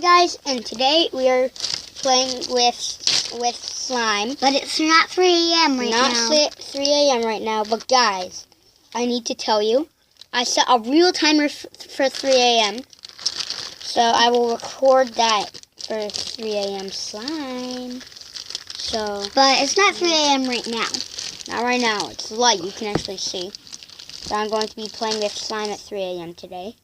Hi guys, and today we are playing with slime. But it's not 3 a.m. right now. Not 3 a.m. right now, but guys, I need to tell you, I set a real timer for 3 a.m. So I will record that for 3 a.m. slime. So, but it's not 3 a.m. right now. Not right now. It's light. You can actually see. So I'm going to be playing with slime at 3 a.m. today.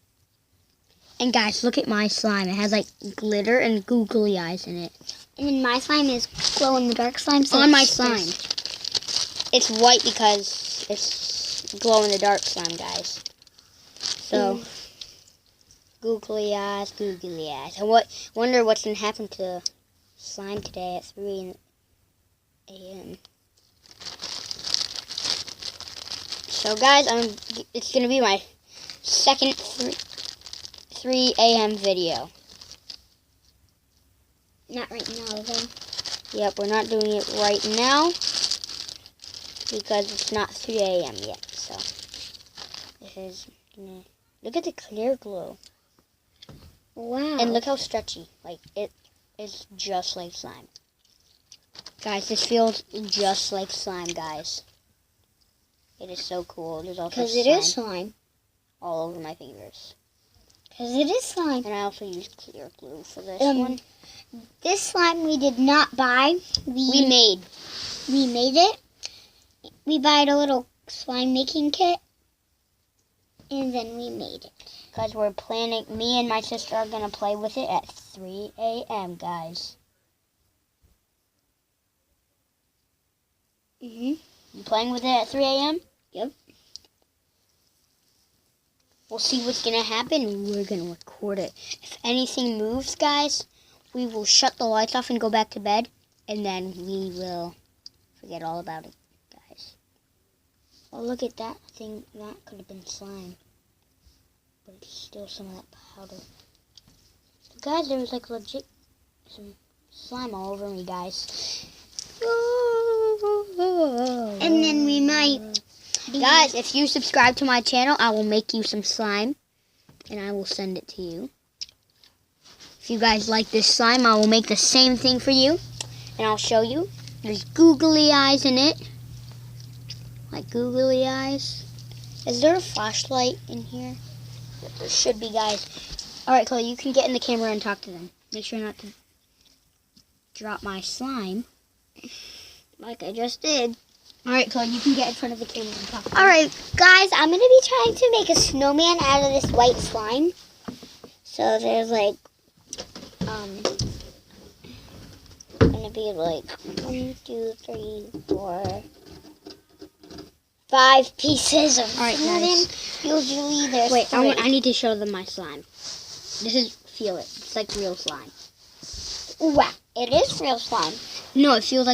And guys, look at my slime. It has like glitter and googly eyes in it. And then my slime is glow-in-the-dark slime. So on my slime. It's white because it's glow-in-the-dark slime, guys. So, googly eyes, googly eyes. I wonder what's going to happen to slime today at 3 a.m. So, guys, it's going to be my second 3 a.m. video. Not right now, though. Yep, we're not doing it right now because it's not 3 a.m. yet. So, this is gonna look at the clear glow. Wow. And look how stretchy. Like, it is just like slime. Guys, this feels just like slime, guys. It is so cool. There's also because it is slime. All over my fingers. Because it is slime. And I also used clear glue for this one. This slime we did not buy. We made. We made it. We bought a little slime making kit. And then we made it. Because we're planning, me and my sister are going to play with it at 3 a.m., guys. You playing with it at 3 a.m.? Yep. We'll see what's going to happen. We're going to record it. If anything moves, guys, we will shut the lights off and go back to bed. And then we will forget all about it, guys. Oh, look at that thing. That could have been slime. But it's still some of that powder. So guys, there was like legit some slime all over me, guys. And then we might... Guys, if you subscribe to my channel, I will make you some slime. And I will send it to you. If you guys like this slime, I will make the same thing for you. And I'll show you. There's googly eyes in it. Like googly eyes. Is there a flashlight in here? There should be, guys. Alright, Chloe, you can get in the camera and talk to them. Make sure not to drop my slime. Like I just did. Alright, Chloe, you can get in front of the camera and talk to them. Alright, guys, I'm going to be trying to make a snowman out of this white slime. So there's like, going to be like 1, 2, 3, 4, 5 pieces of snowman. Guys. Usually there's Wait, 3. I need to show them my slime. Feel it. It's like real slime. Wow, it is real slime. No, it feels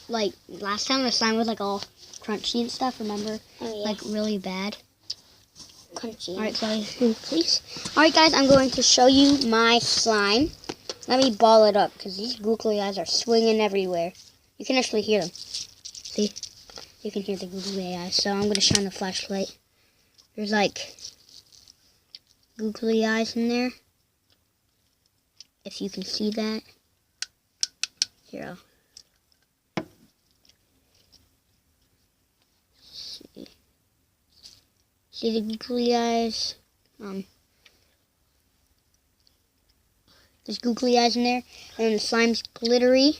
like last time the slime was like all crunchy and stuff, remember? Oh, yes. Like really bad. Crunchy. Alright, Chloe, please. Alright, guys, I'm going to show you my slime. Let me ball it up, because these googly eyes are swinging everywhere. You can actually hear them. See? You can hear the googly eyes. So I'm going to shine the flashlight. There's like googly eyes in there. If you can see that. Here, see the googly eyes? There's googly eyes in there. And the slime's glittery,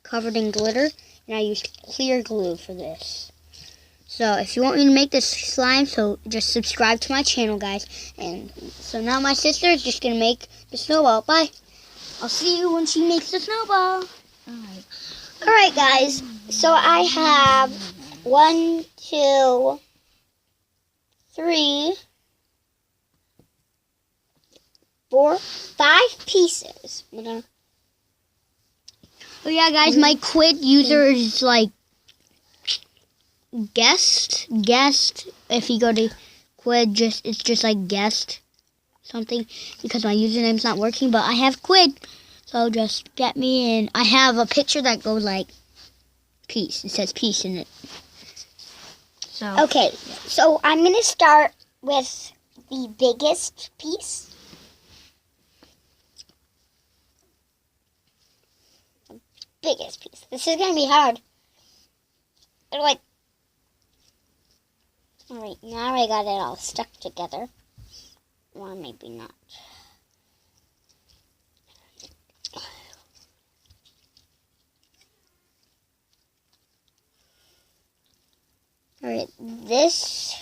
covered in glitter. And I used clear glue for this. So if you want me to make this slime, so just subscribe to my channel, guys. And so now my sister is just going to make the snowball. Bye. I'll see you when she makes the snowball. Alright, guys. So I have 1, 2, 3, 4, 5 pieces. Oh yeah, guys, my Quid user is like guest. If you go to Quid, it's just like guest something because my username's not working. But I have Quid, so just get me in. I have a picture that goes like peace. It says peace in it. So Okay, so I'm gonna start with the biggest piece. biggest piece. This is gonna be hard. Alright, now I got it all stuck together. Or maybe not. Alright, this...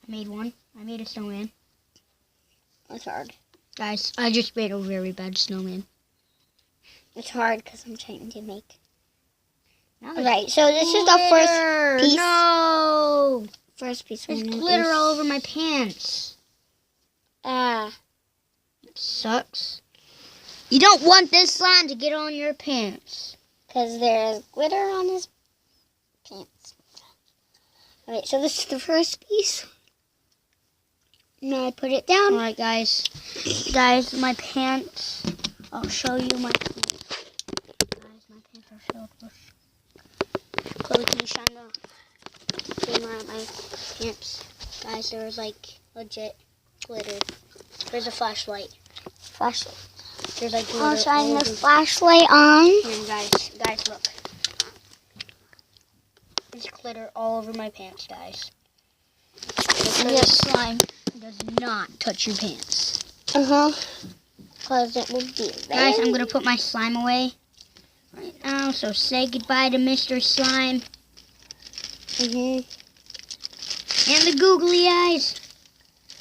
I made one. I made a snowman. It's hard. Guys, I just made a very bad snowman. It's hard because I'm trying to make... Now Alright, so this is the first piece. No! First piece. There's glitter all over my pants. Ah. It sucks. You don't want this slime to get on your pants. Because there's glitter on his pants. Alright, so this is the first piece. Now I put it down. Alright, guys. Guys, my pants. I'll show you my pants. Guys, my pants are filled with... Chloe, can you shine the camera at my pants? Guys, there's like legit glitter. There's a flashlight. There's like glitter. I'll shine all the over. flashlight on. And guys, look. There's glitter all over my pants, guys. This slime does not touch your pants. Because it would be there. Guys, I'm going to put my slime away right now. So say goodbye to Mr. Slime. And the googly eyes.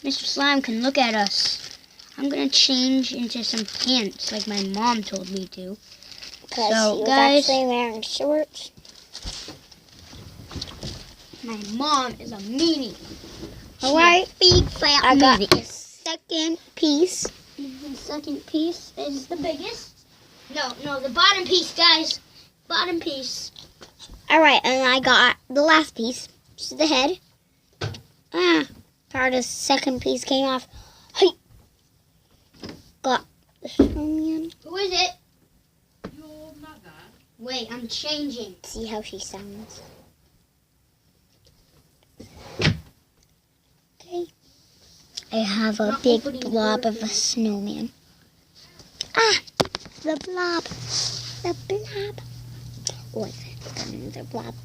Mr. Slime can look at us. I'm going to change into some pants like my mom told me to. Because So, he was guys- actually wearing shorts. My mom is a meanie. Alright, Big fat I got meanie. the second piece. The second piece is the biggest. No, the bottom piece, guys. Bottom piece. Alright, and I got the last piece, which is the head. Part of the second piece came off. Hey! Got the snowman. Who is it? Wait, I'm changing. See how she sounds. Okay. I have a Not big opening blob door of a snowman. Ah! The blob. The blob. Oh, I got another blob.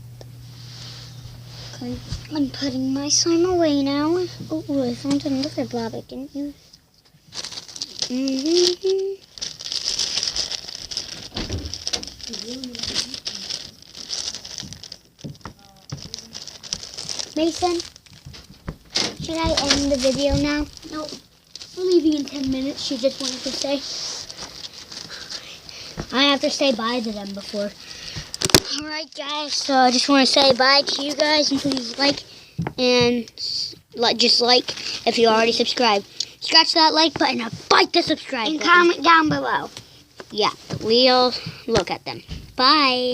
Okay, I'm putting my slime away now. Oh, I found another blob I didn't use. Mason, should I end the video now? No, we're leaving in 10 minutes. She just wanted to say. I have to say bye to them before. Alright, guys. So I just want to say bye to you guys. And please like and just like if you already subscribed. Scratch that like button and bite the subscribe And button. comment down below. Yeah, we'll look at them. Bye.